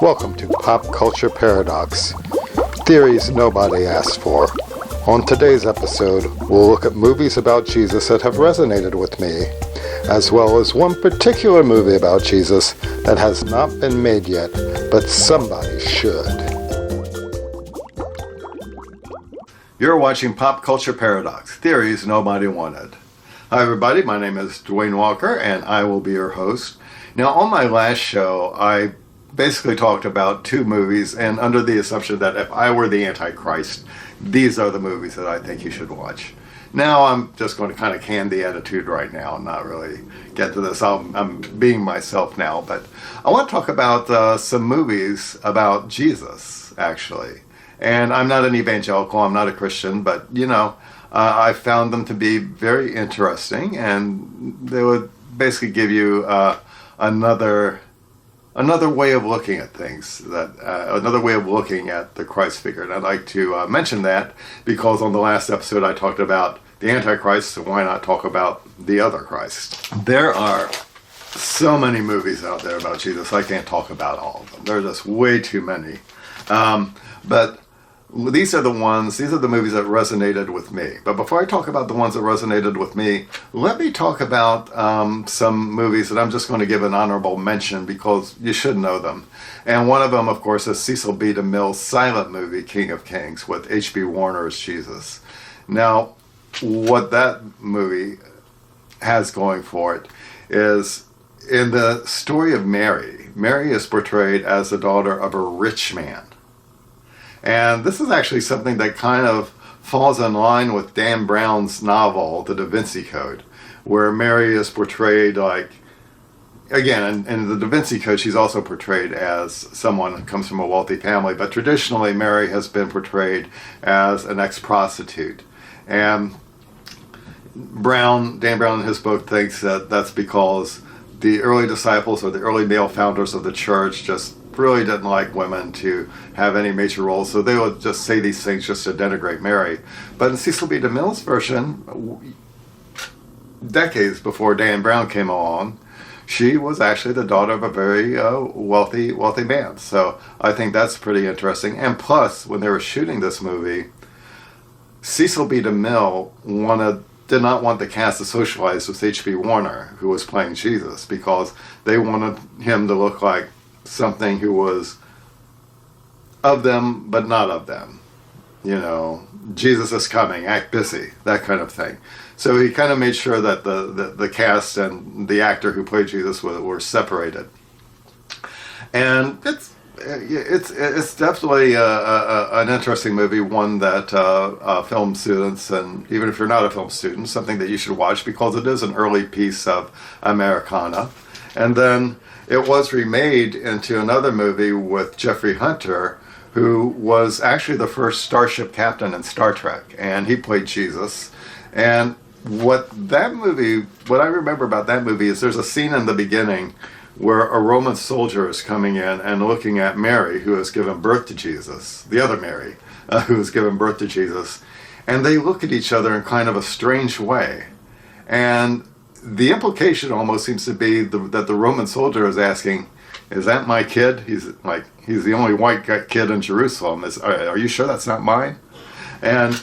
Welcome to Pop Culture Paradox, theories nobody asked for. On today's episode, we'll look at movies about Jesus that have resonated with me, as well as one particular movie about Jesus that has not been made yet, but somebody should. You're watching Pop Culture Paradox, theories nobody wanted. Hi everybody, my name is Dwayne Walker and I will be your host. Now on my last show, I basically talked about two movies, and under the assumption that if I were the Antichrist, these are the movies that I think you should watch. Now I'm just going to kind of can the attitude right now and not really get to this. I'm being myself now, but I want to talk about some movies about Jesus, actually. And I'm not an evangelical, I'm not a Christian, but I found them to be very interesting, and they would basically give you another way of looking at things, another way of looking at the Christ figure. And I'd like to mention that because on the last episode I talked about the Antichrist, so why not talk about the other Christ? There are so many movies out there about Jesus, I can't talk about all of them. There are just way too many. But these are the movies that resonated with me. But before I talk about the ones that resonated with me, let me talk about some movies that I'm just going to give an honorable mention because you should know them. And one of them, of course, is Cecil B. DeMille's silent movie, King of Kings, with H.B. Warner's Jesus. Now, what that movie has going for it is, in the story of Mary is portrayed as the daughter of a rich man. And this is actually something that kind of falls in line with Dan Brown's novel, The Da Vinci Code, where Mary is portrayed like, again, in the Da Vinci Code, she's also portrayed as someone who comes from a wealthy family, but traditionally Mary has been portrayed as an ex-prostitute. And Dan Brown in his book thinks that that's because the early disciples or the early male founders of the church just really didn't like women to have any major roles, so they would just say these things just to denigrate Mary. But in Cecil B. DeMille's version, decades before Dan Brown came along, she was actually the daughter of a very wealthy man. So I think that's pretty interesting. And plus, when they were shooting this movie, Cecil B. DeMille did not want the cast to socialize with H.B. Warner, who was playing Jesus, because they wanted him to look like something who was of them but not of them. Jesus is coming, act busy, that kind of thing. So he kind of made sure that the cast and the actor who played Jesus were separated. And it's definitely an interesting movie, one that film students, and even if you're not a film student, something that you should watch because it is an early piece of Americana. And then it was remade into another movie with Jeffrey Hunter, who was actually the first starship captain in Star Trek, and he played Jesus. And what I remember about that movie is there's a scene in the beginning where a Roman soldier is coming in and looking at Mary, who has given birth to Jesus, the other Mary, who has given birth to Jesus, and they look at each other in kind of a strange way. And the implication almost seems to be that the Roman soldier is asking, is that my kid? He's the only white kid in Jerusalem. Are you sure that's not mine? And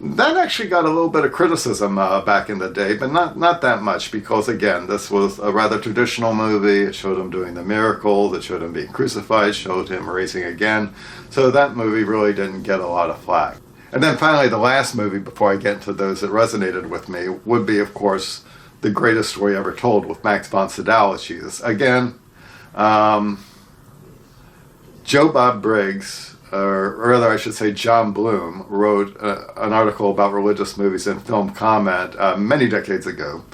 that actually got a little bit of criticism back in the day, but not that much, because again, this was a rather traditional movie. It showed him doing the miracles, it showed him being crucified, showed him raising again. So that movie really didn't get a lot of flack. And then finally, the last movie, before I get into those that resonated with me, would be, of course, The Greatest Story Ever Told, with Max von Sydow as Jesus. Again, Joe Bob Briggs, or rather I should say John Bloom, wrote an article about religious movies in Film Comment many decades ago,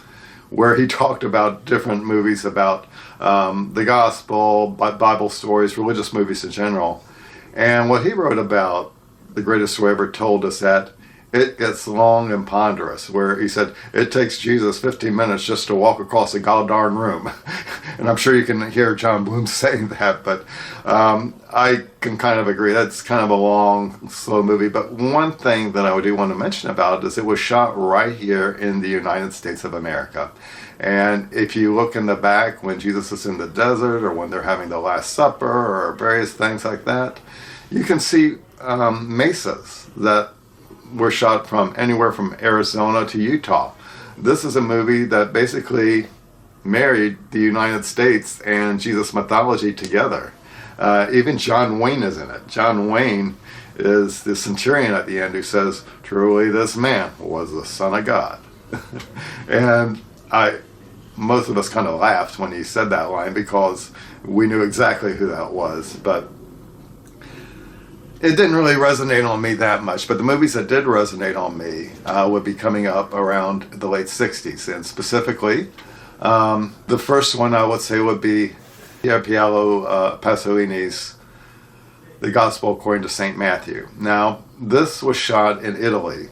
where he talked about different movies about the gospel, Bible stories, religious movies in general. And what he wrote about The Greatest Story Ever Told is that it gets long and ponderous, where he said it takes Jesus 15 minutes just to walk across a goddamn room. And I'm sure you can hear John Bloom saying that, but I can kind of agree. That's kind of a long, slow movie. But one thing that I do want to mention about it is it was shot right here in the United States of America. And if you look in the back when Jesus is in the desert, or when they're having the Last Supper, or various things like that, you can see mesas that were shot from anywhere from Arizona to Utah. This is a movie that basically married the United States and Jesus mythology together. Even John Wayne is in it. John Wayne is the centurion at the end who says, "Truly this man was the Son of God." And most of us kind of laughed when he said that line, because we knew exactly who that was. But it didn't really resonate on me that much. But the movies that did resonate on me would be coming up around the late 60s. And specifically, the first one I would say would be Piero Pasolini's The Gospel According to St. Matthew. Now, this was shot in Italy,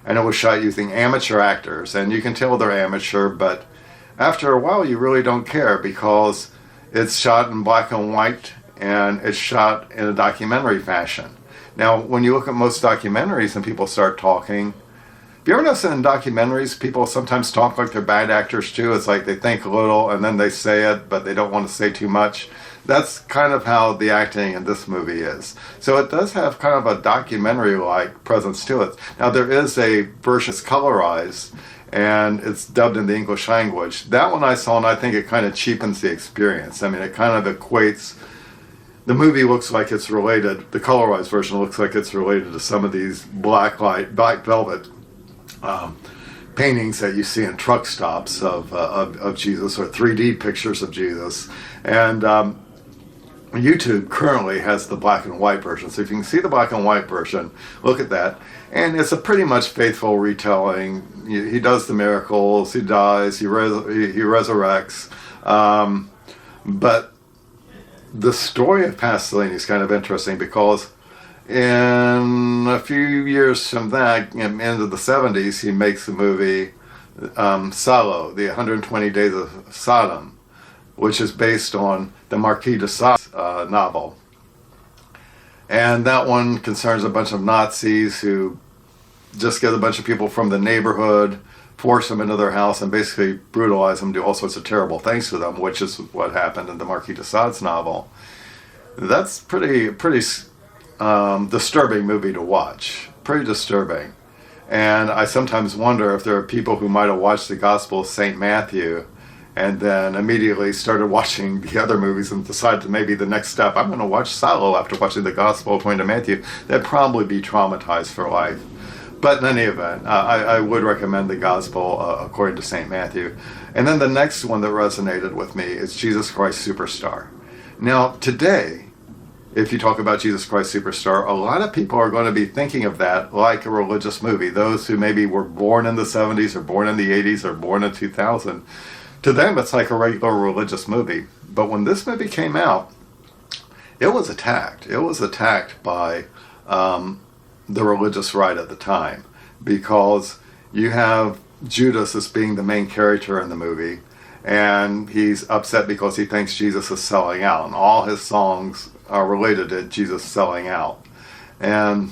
and it was shot using amateur actors. And you can tell they're amateur, but after a while you really don't care, because it's shot in black and white, and it's shot in a documentary fashion. Now, when you look at most documentaries and people start talking, have you ever noticed in documentaries people sometimes talk like they're bad actors too? It's like they think a little and then they say it, but they don't want to say too much. That's kind of how the acting in this movie is. So it does have kind of a documentary-like presence to it. Now, there is a version that's colorized, and it's dubbed in the English language. That one I saw, and I think it kind of cheapens the experience. I mean, it kind of equates... The movie looks like it's related, the colorized version looks like it's related to some of these black velvet paintings that you see in truck stops of Jesus, or 3D pictures of Jesus. And YouTube currently has the black and white version. So if you can see the black and white version, look at that. And it's a pretty much faithful retelling. He does the miracles, he dies, he resurrects. But the story of Pasolini is kind of interesting, because in a few years from that, in the end of the 70s, he makes the movie Salo, the 120 Days of Sodom, which is based on the Marquis de Sade's novel. And that one concerns a bunch of Nazis who just get a bunch of people from the neighborhood, force them into their house, and basically brutalize them, do all sorts of terrible things to them, which is what happened in the Marquis de Sade's novel. That's pretty disturbing movie to watch. Pretty disturbing. And I sometimes wonder if there are people who might have watched the Gospel of St. Matthew and then immediately started watching the other movies and decided to maybe the next step, I'm going to watch Salo after watching the Gospel according to Matthew. They'd probably be traumatized for life. But in any event, I would recommend the Gospel according to St. Matthew. And then the next one that resonated with me is Jesus Christ Superstar. Now, today, if you talk about Jesus Christ Superstar, a lot of people are going to be thinking of that like a religious movie. Those who maybe were born in the 70s or born in the 80s or born in 2000, to them it's like a regular religious movie. But when this movie came out, it was attacked. It was attacked by the religious right at the time, because you have Judas as being the main character in the movie, and he's upset because he thinks Jesus is selling out, and all his songs are related to Jesus selling out. And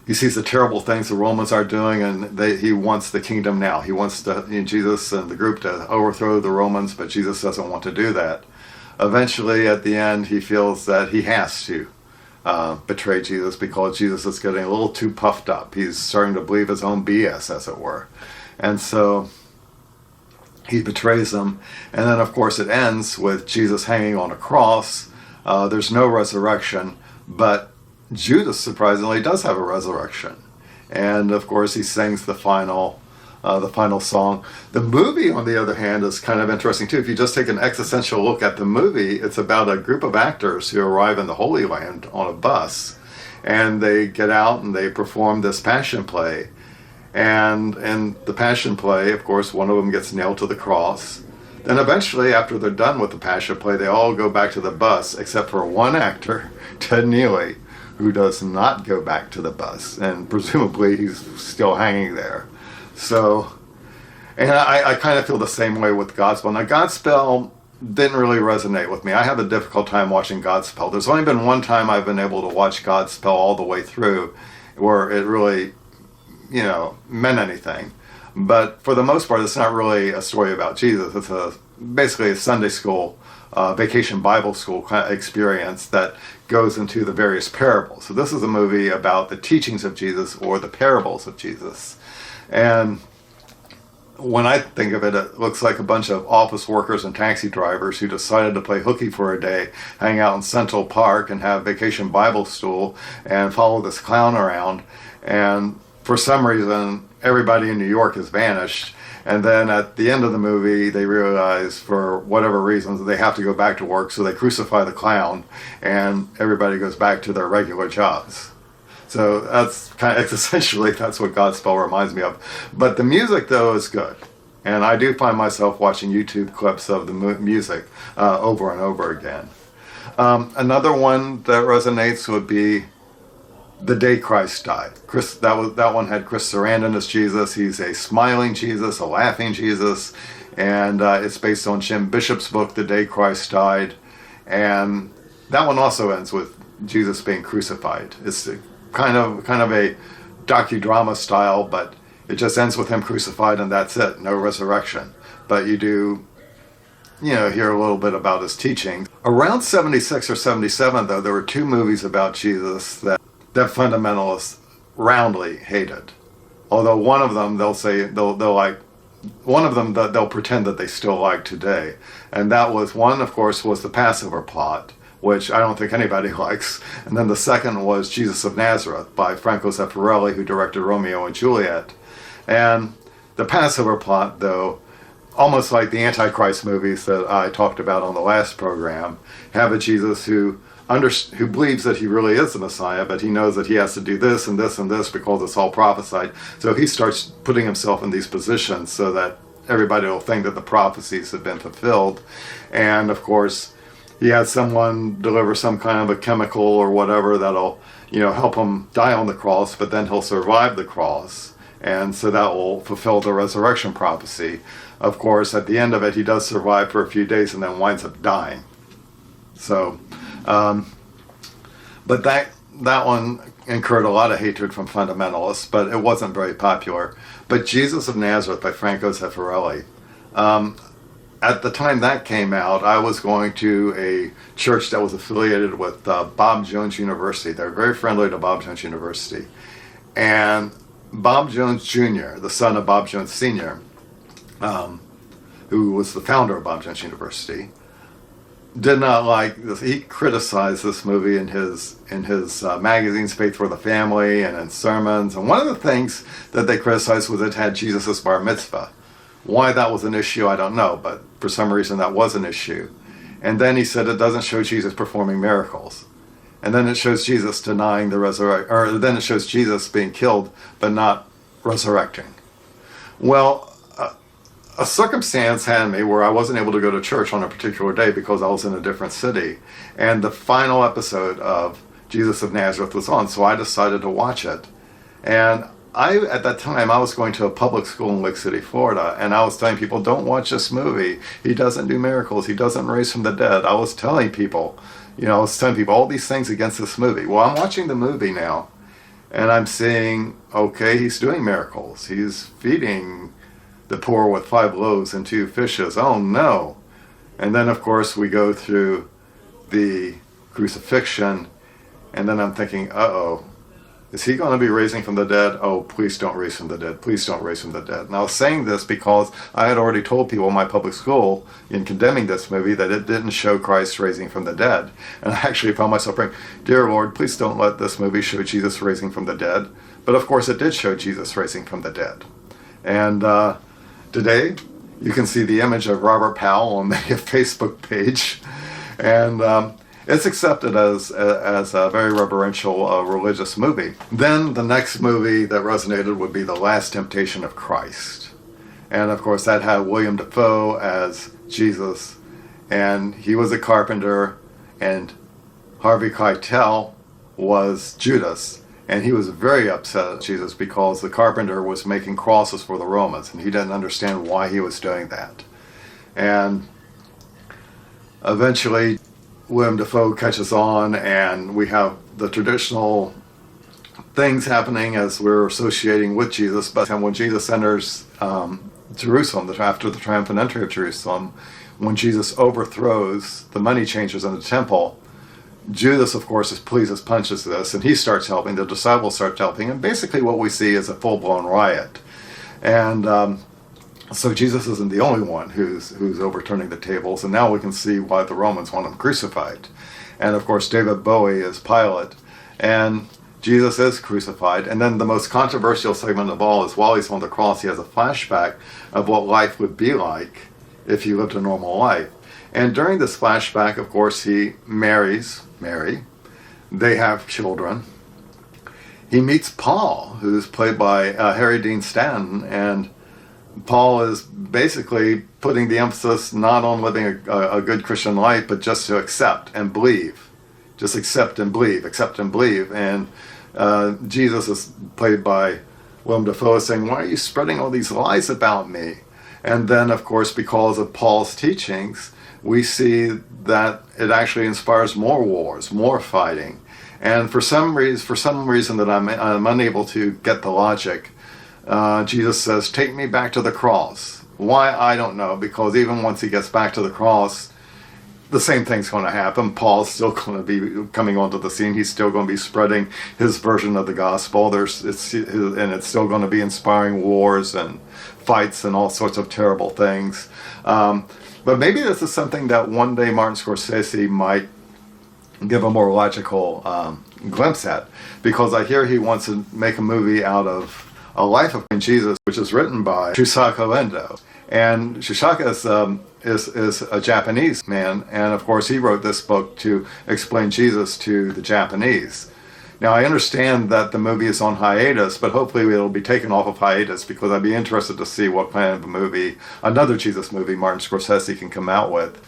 he sees the terrible things the Romans are doing, and he wants the kingdom now. He wants Jesus and the group to overthrow the Romans, but Jesus doesn't want to do that. Eventually, at the end, he feels that he has to betray Jesus, because Jesus is getting a little too puffed up. He's starting to believe his own BS, as it were. And so he betrays them. And then, of course, it ends with Jesus hanging on a cross. There's no resurrection, but Judas, surprisingly, does have a resurrection. And, of course, he sings the final song. The movie, on the other hand, is kind of interesting, too. If you just take an existential look at the movie, it's about a group of actors who arrive in the Holy Land on a bus. And they get out and they perform this passion play. And in the passion play, of course, one of them gets nailed to the cross. Then eventually, after they're done with the passion play, they all go back to the bus, except for one actor, Ted Neely, who does not go back to the bus, and presumably he's still hanging there. So, and I kind of feel the same way with Godspell. Now, Godspell didn't really resonate with me. I have a difficult time watching Godspell. There's only been one time I've been able to watch Godspell all the way through where it really, meant anything. But for the most part, it's not really a story about Jesus. It's basically a Sunday school, vacation Bible school kind of experience that goes into the various parables. So this is a movie about the teachings of Jesus or the parables of Jesus. And when I think of it, it looks like a bunch of office workers and taxi drivers who decided to play hooky for a day, hang out in Central Park and have vacation Bible school and follow this clown around. And for some reason, everybody in New York has vanished. And then at the end of the movie, they realize for whatever reasons they have to go back to work, so they crucify the clown and everybody goes back to their regular jobs. So that's essentially that's what Godspell reminds me of. But the music, though, is good. And I do find myself watching YouTube clips of the music over and over again. Another one that resonates would be The Day Christ Died. That one had Chris Sarandon as Jesus. He's a smiling Jesus, a laughing Jesus. And it's based on Jim Bishop's book, The Day Christ Died. And that one also ends with Jesus being crucified. It's kind of a docudrama style, but it just ends with him crucified and that's it, no resurrection. But you do, hear a little bit about his teaching. Around 76 or 77, though, there were two movies about Jesus that fundamentalists roundly hated. Although one of them they'll pretend that they still like today. And that was one, of course, was the Passover plot, which I don't think anybody likes. And then the second was Jesus of Nazareth by Franco Zeffirelli, who directed Romeo and Juliet. And the Passover plot, though, almost like the Antichrist movies that I talked about on the last program, have a Jesus who believes that he really is the Messiah, but he knows that he has to do this and this and this because it's all prophesied. So he starts putting himself in these positions so that everybody will think that the prophecies have been fulfilled. And of course, he has someone deliver some kind of a chemical or whatever that'll, help him die on the cross, but then he'll survive the cross. And so that will fulfill the resurrection prophecy. Of course, at the end of it, he does survive for a few days and then winds up dying. So, but that one incurred a lot of hatred from fundamentalists, but it wasn't very popular. But Jesus of Nazareth by Franco Zeffirelli, at the time that came out, I was going to a church that was affiliated with Bob Jones University. They're very friendly to Bob Jones University. And Bob Jones Jr., the son of Bob Jones Sr., who was the founder of Bob Jones University, did not like this. He criticized this movie in his magazines, Faith for the Family, and in sermons. And one of the things that they criticized was it had Jesus' bar mitzvah. Why that was an issue, I don't know, but for some reason that was an issue. And then he said it doesn't show Jesus performing miracles. And then it shows Jesus denying the resurrection, or then it shows Jesus being killed, but not resurrecting. Well, a circumstance had me where I wasn't able to go to church on a particular day because I was in a different city. And the final episode of Jesus of Nazareth was on, so I decided to watch it. And at that time, I was going to a public school in Lake City, Florida, and I was telling people, don't watch this movie. He doesn't do miracles. He doesn't raise from the dead. I was telling people all these things against this movie. Well, I'm watching the movie now, and I'm seeing, okay, he's doing miracles. He's feeding the poor with 5 loaves and 2 fishes. Oh, no. And then, of course, we go through the crucifixion, and then I'm thinking, uh-oh. Is he going to be raising from the dead? Oh, please don't raise from the dead. Please don't raise from the dead. And I was saying this because I had already told people in my public school in condemning this movie that it didn't show Christ raising from the dead. And I actually found myself praying, dear Lord, please don't let this movie show Jesus raising from the dead. But of course it did show Jesus raising from the dead. And today you can see the image of Robert Powell on the Facebook page. And it's accepted as a very reverential religious movie. Then the next movie that resonated would be The Last Temptation of Christ. And of course that had William Dafoe as Jesus, and he was a carpenter, and Harvey Keitel was Judas. And he was very upset at Jesus because the carpenter was making crosses for the Romans, and he didn't understand why he was doing that. And eventually, Willem Dafoe catches on, and we have the traditional things happening as we're associating with Jesus. But when Jesus enters Jerusalem, after the triumphant entry of Jerusalem, when Jesus overthrows the money changers in the temple, Judas, of course, is pleased as punches this, and he starts helping. The disciples start helping, and basically what we see is a full-blown riot. And so Jesus isn't the only one who's overturning the tables, and now we can see why the Romans want him crucified. And of course, David Bowie is Pilate, and Jesus is crucified. And then the most controversial segment of all is while he's on the cross, he has a flashback of what life would be like if he lived a normal life. And during this flashback, of course, he marries Mary. They have children. He meets Paul, who's played by Harry Dean Stanton, and Paul is basically putting the emphasis not on living a good Christian life, but just to accept and believe. Just accept and believe, accept and believe. And Jesus is played by Willem Dafoe saying, why are you spreading all these lies about me? And then, of course, because of Paul's teachings, we see that it actually inspires more wars, more fighting. And for some reason that I'm unable to get the logic, Jesus says, take me back to the cross. Why, I don't know, because even once he gets back to the cross, the same thing's going to happen. Paul's still going to be coming onto the scene. He's still going to be spreading his version of the gospel. And it's still going to be inspiring wars and fights and all sorts of terrible things. But maybe this is something that one day Martin Scorsese might give a more logical glimpse at, because I hear he wants to make a movie out of a life of Jesus, which is written by Shusaku Endo. And Shusaku is a Japanese man, and of course he wrote this book to explain Jesus to the Japanese. Now I understand that the movie is on hiatus, but hopefully it'll be taken off of hiatus, because I'd be interested to see what kind of a movie, another Jesus movie, Martin Scorsese can come out with.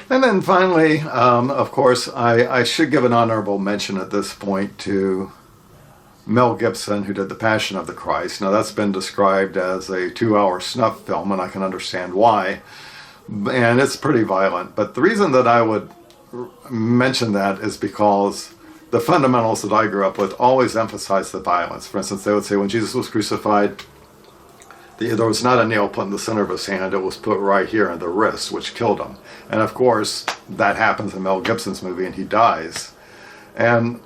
And then finally, of course, I should give an honorable mention at this point to Mel Gibson, who did The Passion of the Christ. Now that's been described as a 2-hour snuff film, and I can understand why. And it's pretty violent. But the reason that I would mention that is because the fundamentals that I grew up with always emphasize the violence. For instance, they would say when Jesus was crucified, there was not a nail put in the center of his hand, it was put right here in the wrist, which killed him. And of course, that happens in Mel Gibson's movie, and he dies. And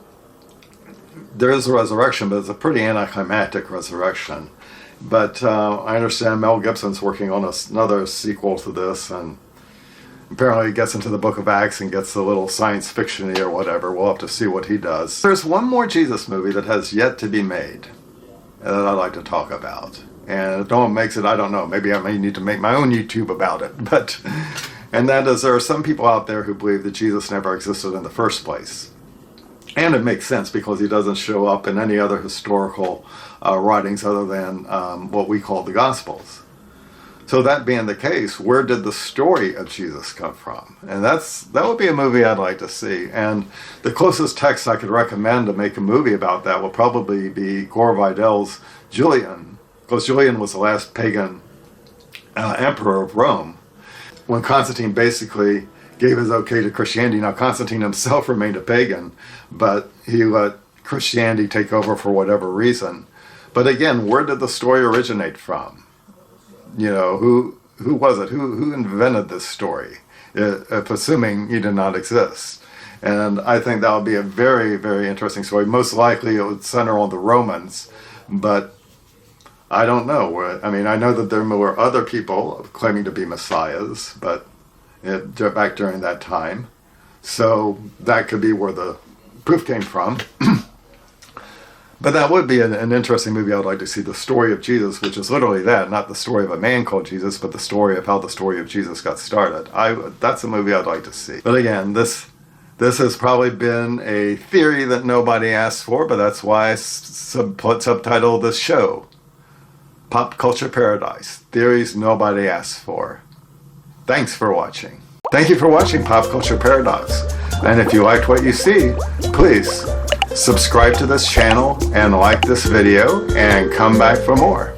there is a resurrection, but it's a pretty anticlimactic resurrection. But I understand Mel Gibson's working on another sequel to this, and apparently he gets into the Book of Acts and gets a little science fiction-y or whatever. We'll have to see what he does. There's one more Jesus movie that has yet to be made that I'd like to talk about. And if no one makes it, I don't know. Maybe I may need to make my own YouTube about it. And that is, there are some people out there who believe that Jesus never existed in the first place. And it makes sense, because he doesn't show up in any other historical writings other than what we call the Gospels. So that being the case, where did the story of Jesus come from? And that would be a movie I'd like to see. And the closest text I could recommend to make a movie about that will probably be Gore Vidal's Julian, because Julian was the last pagan emperor of Rome. When Constantine basically gave his okay to Christianity. Now Constantine himself remained a pagan, but he let Christianity take over for whatever reason. But again, where did the story originate from? You know, who was it? Who invented this story? If assuming he did not exist. And I think that would be a very, very interesting story. Most likely it would center on the Romans, but I don't know. I mean, I know that there were other people claiming to be messiahs, but back during that time. So that could be where the proof came from. But that would be an interesting movie. I would like to see the story of Jesus, which is literally that, not the story of a man called Jesus, but the story of how the story of Jesus got started. That's a movie I'd like to see. But again, this has probably been a theory that nobody asked for, but that's why I subtitled this show, Pop Culture Paradise, Theories Nobody Asked For. Thanks for watching. Thank you for watching Pop Culture Paradox. And if you liked what you see, please Subscribe to this channel and like this video and come back for more.